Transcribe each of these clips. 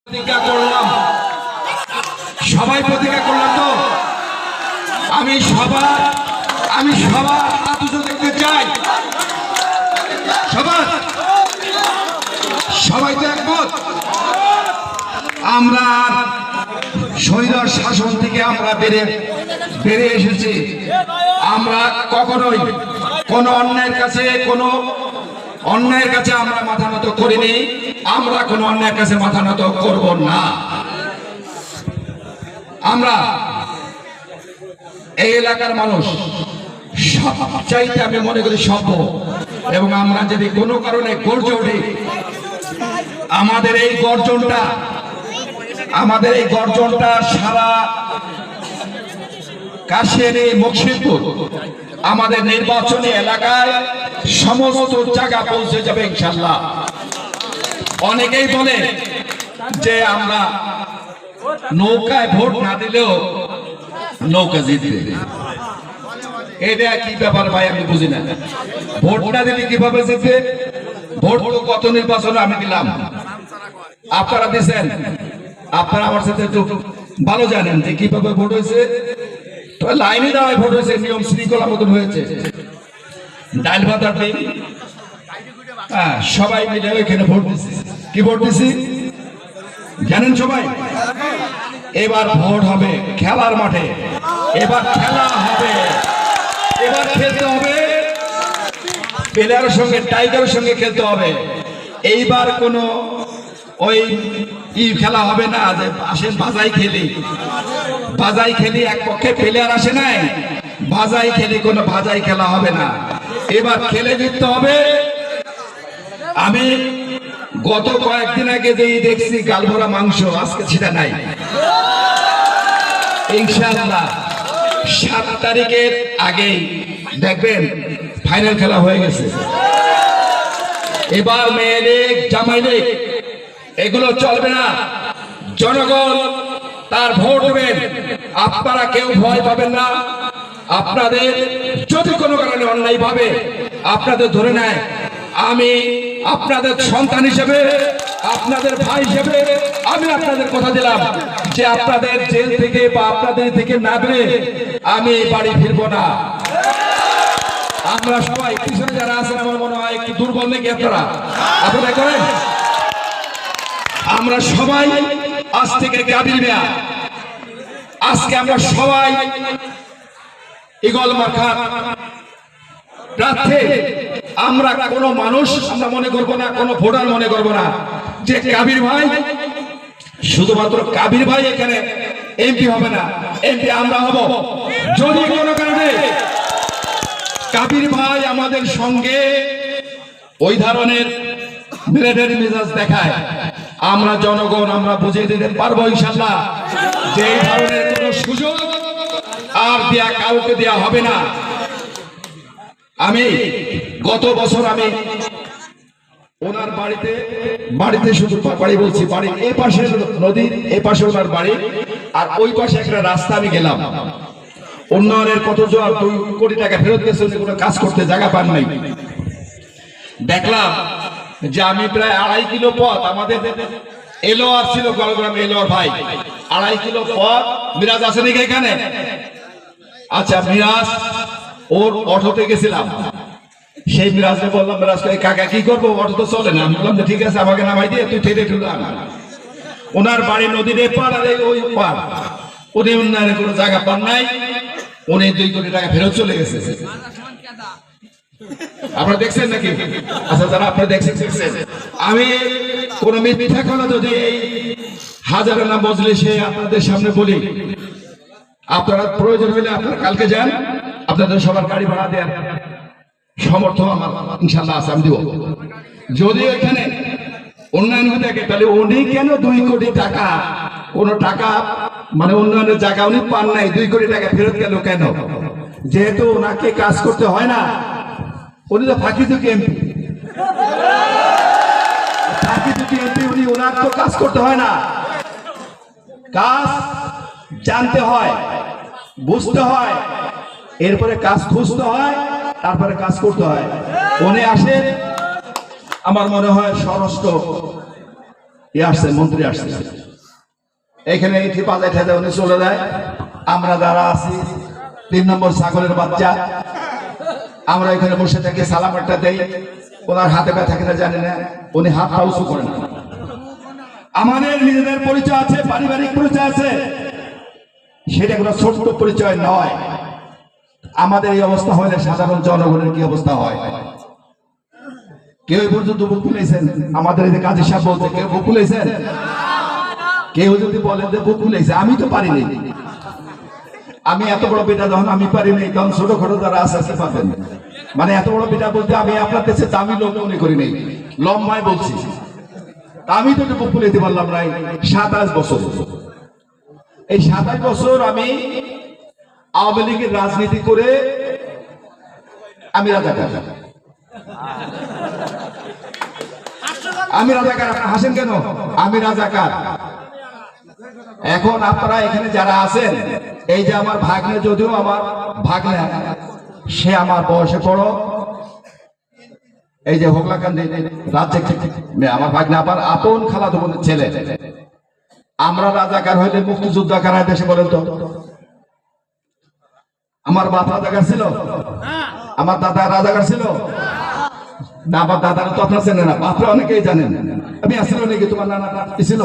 প্রতিজ্ঞা করলাম, সবাই প্রতিজ্ঞা করলাম তো আমি সবার আতুজো দেখতে চাই। সবাই তো একমত। আমরা স্বৈরাচার শাসন থেকে আমরা বেরিয়ে এসেছি। আমরা কখনোই কোনো অন্যায়ের কাছে আমরা মাথা নত করিনি। আমরা কোনো অন্যায়ের কাছে মাথা নত করব না। আমরা এই এলাকার মানুষ সবচাইতে আমি মনে করি সভ্য, এবং আমরা যদি কোনো কারণে গর্জে উঠি, আমাদের এই গর্জনটা সারা কাশিয়ানী মুকসিদপুর আমাদের নির্বাচনী এলাকায় সমস্ত জায়গা পৌঁছে যাবে ইনশাআল্লাহ। অনেকেই বলে যে আমরা নৌকায় ভোট না দিলেও নৌকা জিতবে। এটা কি ব্যাপার ভাই, আমি বুঝি না। ভোট না দিলে কিভাবে জিতবে? ভোট তো কত নির্বাচনে আমি দিলাম, আপনারা দিচ্ছেন। আপনারা আমার সাথে একটু ভালো জানেন যে কিভাবে ভোট হয়েছে। লাইনে দাঁড়ায় ভোট হয়েছে, নিয়ম শৃঙ্খলা মতন হয়েছে। ডাল ভাতার দিন সবাই মিলে ওইখানে ভোট দিছি। কি ভোট দিছি জানেন সবাই? এবার ভোট হবে খেলার মাঠে। এবার খেলা হবে, এবার খেলতে হবে প্লেয়ারের সঙ্গে, টাইগারের সঙ্গে খেলতে হবে। এইবার কোনো ওই খেলা হবে না যে আসেন বাজাই খেলি এক পক্ষে প্লেয়ার আসে নাই, বাজাই খেলি, কোনো বাজাই খেলা হবে না। এবার খেলে জিততে হবে। আমি গত কয়েকদিন আগে যেই দেখছি গালভরা মাংস, আজকে সেটা নাই ইনশাআল্লাহ। 7 তারিখের আগেই দেখবেন ফাইনাল খেলা হয়ে গেছে। এবার মেয়ে লীগ, জামাই লীগ এগুলো চলবে না। জনগণ তার ভোট দেবেন। আপনারা কেউ ভয় পাবেন না। আপনাদের যদি কোনো কারণে অন্যায় ভাবে আপনাদের ধরে নেয়, আমি আপনাদের সন্তান হিসেবে, আপনাদের ভাই হিসেবে আমি আপনাদের কথা দিলাম যে আপনাদের জেল থেকে বা আপনাদের থেকে না বেরে আমি বাড়ি ফিরবো না। আমরা সবাই পিছনে যারা আছেন, আমার মনে হয় একটু দুর্বল নাকি আপনারা করেন। আমরা সবাই আজ থেকে কাবিল মিয়া, আজকে আমরা সবাই ইগল মার্কা প্রার্থী। আমরা কোনো মানুষ আমরা মনে করবো না, কোনো ভোটার মনে করবো না যে কাবির ভাই, শুধুমাত্র কাবির ভাই এখানে এমপি হবে না, এমপি আমরা হব। যদি কোনো কারণে কাবির ভাই আমাদের সঙ্গে ওই ধরনের মিলিটারি মেজাজ দেখায়, আমরা জনগণ আমরা বুঝিয়ে দিতে পারবো ইনশাআল্লাহ যে এই ধরনের কোনো সুযোগ আর কাউকে দেয়া হবে না। আমি গত বছর আমি ওনার বাড়িতে শুধু বাড়ি বলছি, বাড়ি এই পাশে নদীর এই পাশে ওনার বাড়ি, আর ওই পাশে একটা রাস্তা আমি গেলাম। উন্নয়নের কত জোয়ার 2 কোটি টাকা ফেরত গেছে, কোনো কাজ করতে জায়গা পান নাই। দেখলাম যে আমি প্রায় 2.5 কিলো পথ, আমাদের এলোয়ার ছিল গলগ্রামে, এলোয়ার ভাই 2.5 কিলো পথ। মিরাজ আছে নাকি এখানে? আচ্ছা, মিরাজ ওর অটোতে গেছিলাম। সেই মিরাজকে বললাম, মিরাজ কাকা কি করবো, অটো তো চলে না। আমি বললাম যে ঠিক আছে, আমাকে নামাই দিয়ে তুই ঠেলে ঠুলে আন। ওনার বাড়ি নদীর এপার আর ওই পার। উনি উন্নয়নের কোনো জায়গা পান নাই, উনি 2 কোটি টাকা ফেরত চলে গেছে। আপনারা দেখছেন নাকি? আচ্ছা, যারা আপনারা দেখছেন। আমি কোন মিথ্যা কথা যদি এই হাজারানা মজলিসে আপনাদের সামনে বলি, আপনারা প্রয়োজন হলে আপনারা কালকে যান, আপনাদের সবার গাড়ি ভাড়া দেন, সমর্থ আমার ইনশাআল্লাহ আছে, আমি দিব। যদি এখানে উন্নয়ন হয়ে থাকে, তাহলে উনি কেন 2 কোটি টাকা, কোন টাকা মানে উন্নয়নের জায়গা উনি পান নাই, 2 কোটি টাকা ফেরত গেল কেন? যেহেতু ওনাকে কাজ করতে হয় না, উনি তো ফাঁকি দুঃখী এমপি, উনি ওনার তো কাজ করতে হয় না। কাজ জানতে হয়, বুঝতে হয়, এরপরে কাজ খুঁজতে হয়, তারপরে কাজ করতে হয়। উনি আসেন, আমার মনে হয় স্বরাষ্ট্র আসছে, মন্ত্রী আসছে, এখানে এটি বাজায় ঠেলে উনি চলে যায়। আমরা যারা আছি 3 নম্বর ছাগলের বাচ্চা, আমরা এখানে বসে থেকে সালাম একটা দেই। ওনার হাতে ব্যথা কিনা জানি না, উনি হাতটা উঁচু করেন। আমাদের নিজেদের পরিচয় আছে, পারিবারিক পরিচয় আছে, সেটা কোনো ছোট্ট পরিচয় নয়। আমাদের এই অবস্থা হলে সাধারণ জনগণের কি অবস্থা হয়? কেউ পর্যন্ত বুক ফুলেছেন? আমাদের এই যে কাজী সাহেব বলছে, কেউ বুক ফুলেছেন? কেউ যদি বলেন যে বুক ফুলেছে, আমি তো পারিনি। আমি এত বড় পিতা যখন আমি পারিনি, তখন ছোটখাটো যারা আছে কি পাবেন? মানে এত বড় পিতা বলতে আমি আপনার দেশে দামি লোক মনে করি নাই, লম্বায় বলছি। আমি তো বুক ফুলাইতে পারলাম নাই 27 বছর। এই 27 বছর আমি আওয়ামী লীগের রাজনীতি করে আমি রাজাকার। আমি রাজাকার। আপনারা হাসেন কেন? আমি রাজাকার। এখন আপনারা এখানে যারা আছেন, এই যে আমার ভাগ্নে, যদিও আমার ভাগ্নে, সে আমার বয়সে বড়, এই যে হোগলাকান্দি রাজ্যে আমার ভাগ্নে আমার আপন খালাতো বোনের ছেলে। আমরা রাজাকার হইলে মুক্তিযুদ্ধ কারা দেশে বলেন তো? আমার বাপ রাজাকার ছিল? আমার দাদা রাজাকার ছিল না? আমার দাদারা তো আপনার চেনে না, আপনারা অনেকেই জানেন। আমি আসলে নাকি তোমার নানা ছিল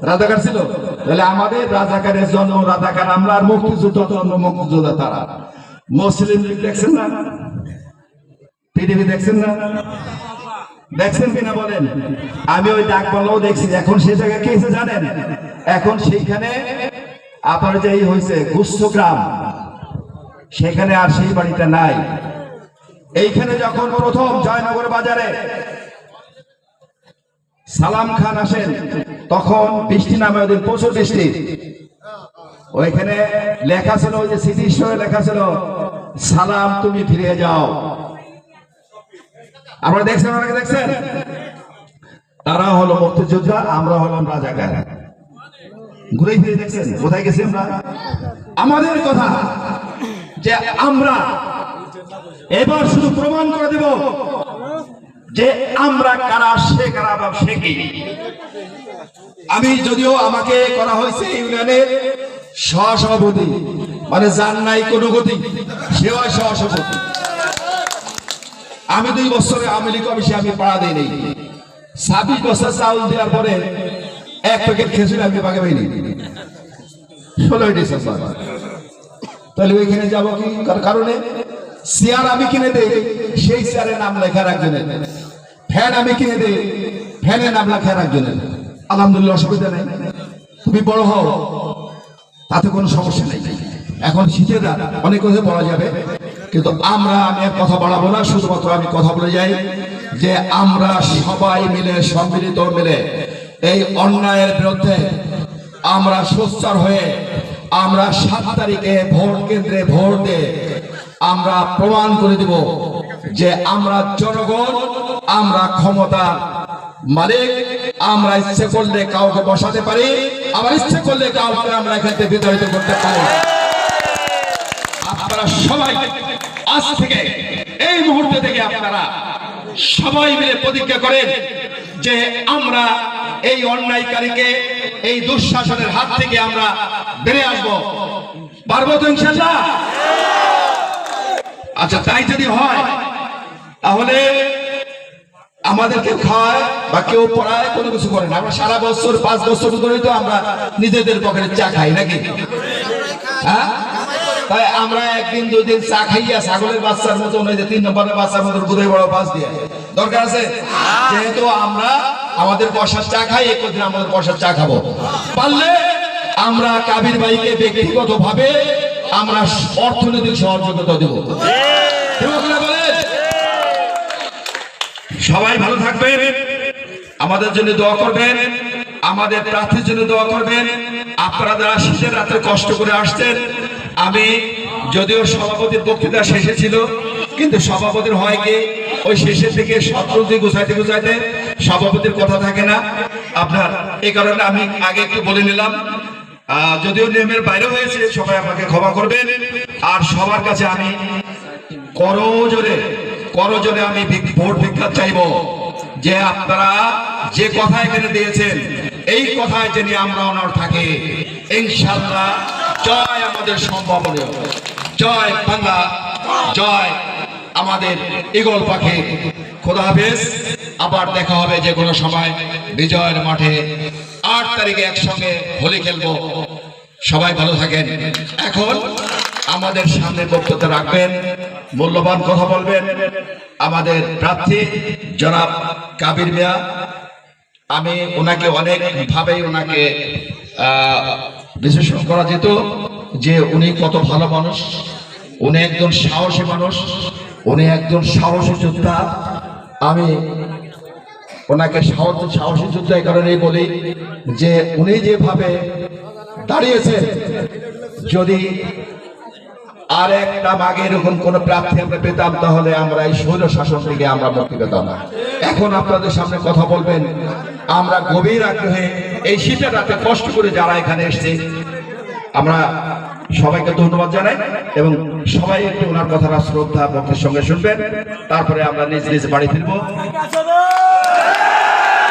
রাজাকার ছিল? তাহলে আমাদের রাজাকারের জন্য রাজাকার আমরা, আর মুক্তিযুদ্ধ জন্য মুক্তিযোদ্ধা তারা। মুসলিম লীগ দেখছেন না? পিডিপি দেখছেন না? দেখছেন কিনা বলেন? আমি ওই ডাক বললেও দেখছি। এখন সেই জায়গায় কে এসে জানেন? এখন সেইখানে আপনার যে হয়েছে গুচ্ছগ্রাম, সেখানে আর সেই বাড়িটা নাই। এইখানে যখন প্রথম জয়নগর বাজারে সালাম খান আসেন, তখন বৃষ্টি নামে, ওই দিন প্রচুর বৃষ্টি। ওইখানে লেখা ছিল, ওই যে স্মৃতি স্টোরে লেখা ছিল, সালাম তুমি ফিরে যাও। আপনারা দেখছেন? অনেকে দেখছেন? তারা হলো মুক্তিযোদ্ধা, আমরা হলাম রাজাকার। ঘুরে ফিরে দেখছেন কোথায় গেছি আমরা? আমাদের কথা যে আমরা এবার শুধু প্রমাণ করে দেব যে আমরা কারা, সে কারা বা সে কি। আমি যদিও আমাকে করা হয়েছে ইউনিয়নের সহসভাপতি, মানে যার নাই কোনো গতি, সে হয় সহসভাপতি। আমি 2 বছরে আওয়ামী লীগ অফিসে আমি পাড়া দিই নেই। 26 বছর চাউল দেওয়ার পরে 1 প্যাকেট খেজুর আমি পাকে পাইনি। 16 ডিসেম্বর। তাহলে ওইখানে যাবো কি কারণে? চেয়ার আমি কিনে দেই, সেই চেয়ারের নাম লেখা একজনের। ফ্যান আমি কিনে দেই, ফ্যানের নাম লেখা একজনের। আলহামদুলিল্লাহ, অসুবিধা নেই। তুমি বড় হও, তাতে কোনো সমস্যা নেই। এখন শীতের রাত, অনেক কথা বলা যাবে, কিন্তু আমি আর কথা বাড়াবো না। শুধুমাত্র আমি কথা বলে যাই যে আমরা সবাই মিলে, সম্মিলিত মিলে এই অন্যায়ের বিরুদ্ধে আমরা সোচ্চার হয়ে আমরা 7 তারিখে ভোট কেন্দ্রে ভোট দিয়ে আমরা প্রমাণ করে দিব যে আমরা জনগণ, আমরা ক্ষমতার মালিক। আমরা ইচ্ছে করলে কাউকে বসাতে পারি, আবার ইচ্ছে করলে কাউকে আমরা এখান থেকে বিতাড়িত করতে পারি। আপনারা সবাই আজ থেকে, এই মুহূর্তে থেকে আপনারা সবাই মিলে প্রতিজ্ঞা করেন যে আমরা এই অন্যায়কারীকে, এই দুঃশাসনের হাত থেকে আমরা বেরিয়ে আসবো। পারবো তো ইনশাআল্লাহ? আচ্ছা, তাই যদি হয় তাহলে আমাদের কেউ খায় বা কেউ পড়ায়, কোনো কিছু করে না। আমরা সারা বছর 5 বছর ধরে তো আমরা নিজেদের পকেটে চা খাই নাকি? হ্যাঁ, তাই আমরা একদিন 2 দিন চা খাইয়া ছাগলের বাচ্চার মতো, 3 নম্বরের বাচ্চার মতো বুধের বড় বাস দিয়ে দরকার আছে? যেহেতু আমরা আমাদের পয়সার চা খাই, একদিন আমাদের পয়সার চা খাবো। পারলে আমরা কাবির ভাইকে ব্যক্তিগত ভাবে আমরা অর্থনৈতিক সহযোগিতা দেব। সবাই ভালো থাকবেন, আমাদের জন্য দোয়া করবেন, আমাদের প্রার্থীর জন্য দোয়া করবেন। আপনারা যারা শীতের রাত্রে কষ্ট করে আসছেন, আমি যদিও সভাপতির বক্তৃতা শেষে ছিল, কিন্তু সভাপতির হয় কি ওই শেষের দিকে সত্রটি গুছাইতে গুছাইতে সভাপতির কথা থাকে না আপনার। এই কারণে আমি আগে একটু বলে নিলাম, যদিও নিয়মের বাইরে হয়েছে, সবাই আমাকে ক্ষমা করবেন। আর সবার কাছে আমি করজোরে আমি ভোট ভিক্ষা চাইবো যে আপনারা যে কথা এখানে দিয়েছেন এই কথায় যিনি আমরা অনড় থাকি, ইনশাআল্লাহ জয় আমাদের সম্ভাবনীয়, জয় বাংলা, জয় আমাদের ঈগল পাখি। খোদা হাফেজ, আবার দেখা হবে যে কোনো সময় বিজয়ের মাঠে। 8 তারিখে একসঙ্গে হোলি খেলবো। সবাই ভালো থাকেন। এখন আমাদের সামনে বক্তব্য রাখবেন, মূল্যবান কথা বলবেন আমাদের প্রার্থী জনাব কাবির মিয়া। আমি ওনাকে অনেক ভাবেই ওনাকে বিশ্লেষণ করা যেত যে উনি কত ভালো মানুষ, উনি একজন সাহসী মানুষ, উনি একজন সাহসী যোদ্ধা। আমি ওনাকে সাহসী যোদ্ধা এই কারণেই বলি যে উনি যেভাবে দাঁড়িয়েছেন, যদি আর একটা আগে এরকম কোন প্রার্থী আমরা পেতাম তাহলে আমরা এই স্বৈর শাসন থেকে আমরা মুক্তি পেতাম না। এখন আপনাদের সামনে কথা বলবেন, আমরা গভীর আগ্রহে এই শীতের রাতে কষ্ট করে যারা এখানে এসেছে, আমরা সবাইকে ধন্যবাদ জানাই এবং সবাই একটু ওনার কথাটা শ্রদ্ধা ভক্তির সঙ্গে শুনবেন, তারপরে আমরা নিজ নিজ বাড়ি ফিরবো।